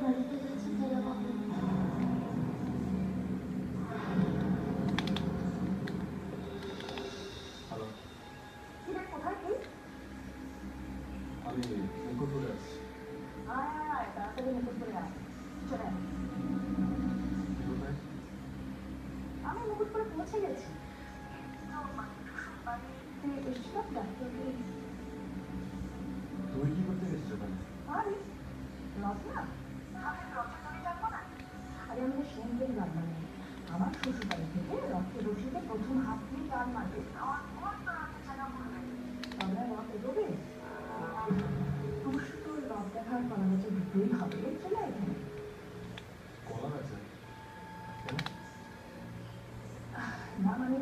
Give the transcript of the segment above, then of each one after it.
বাড়িতে গেছে তারা বাবা হ্যালো কিরে কোথায় তুই আমি মুকুটপুরে আছি আয় তাড়াতাড়ি মুকুটপুরে আয় চলে আয় কোথায় আমি মুকুটপুরে পৌঁছে গেছি তুই এসেছিলাম ডাক্তারকে তুই কি করতে গেছিস ওখানে আরে লস না রথে যাবো না আরে আমাদের সেনকেন রান্না নেই আমার শ্বশুরবাড়ি থেকে রথে রশিতে প্রথম হাত দিয়ে গান মারবে আমার কত রাতে জানা বলবে আমরা রথ এগোবে অবশ্য তোর রথ দেখার কলা গাছে দুটোই হবে চলে এখানে কলা আছে না মানে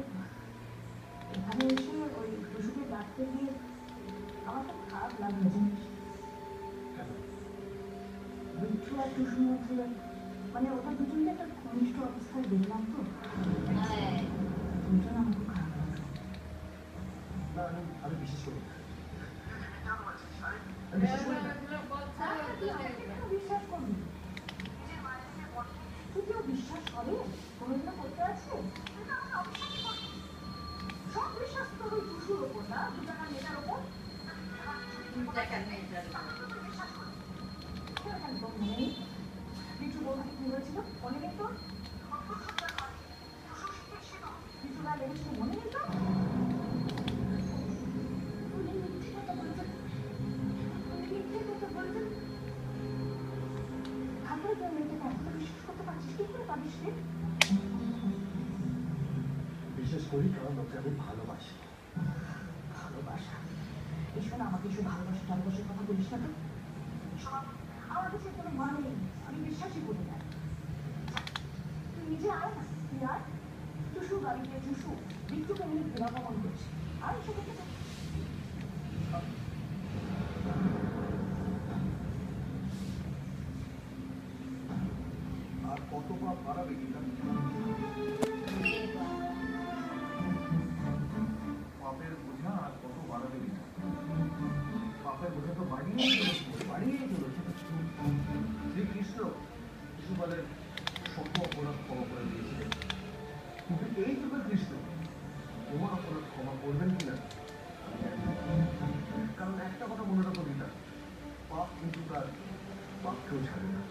এখানে এসে ওই টুসুকে ডাকতে গিয়ে আমার তো খারাপ লাগলো জানিস কেন বিচ্ছু আর টুসুর মধ্যে মানে ওটা দুজনকে একটা ঘনিষ্ঠ অবস্থায় দেখলাম তো দুজন আমার খুব খারাপ লাগলো না আমি বিশ্বাস করি না। আমি বিশ্বাস করি না। বিশ্বাস করবি তুই কেউ বিশ্বাস করে কোনোদিনও করতে আছে সব বিশ্বাস তো ওই টুসুর ওপর না দু টাকার মেয়েটার ওপর বিশ্বাস করি মনে নেই কিছু বৌদি কি হয়েছিল মনে নেই তোর কিছু না লেগেছিল মনে নেই তো উনি মিথ্যে কথা বলছেন ভাবলে তোর মেয়েকে এখনো বিশ্বাস করতে পারছিস কি করে পারিস রে বিশ্বাস করি কারণ ওকে আমি ভালোবাসি ভালোবাসা এই শোন আমাকে শুধু ভালোবাসার কথা বলিস না তো আমার কাছে কোনো মানে নেই আমি বিশ্বাসই করি না তুই নিজে আয় না তুই আয় টুসু বাড়িতে টুসু বিট্টুকে নিয়ে বিবাহমন করছে আয় এসে দেখে যা আর কত পা বাড়াবে গীতা পাপের বোঝা আর কত বাড়াবে গীতা পাপের বোঝা তো বাড়িয়ে চলেছে শ্রীকৃষ্ণ শিশুপালের সত্য অপরাধ ক্ষমা করে দিয়েছিলেন কিন্তু এই যুগের কৃষ্ণ তোমার অপরাধ ক্ষমা করবেন কিনা কারণ একটা কথা মনে রাখো গীতা পাপ কিন্তু তার পাপকেও ছাড়ে না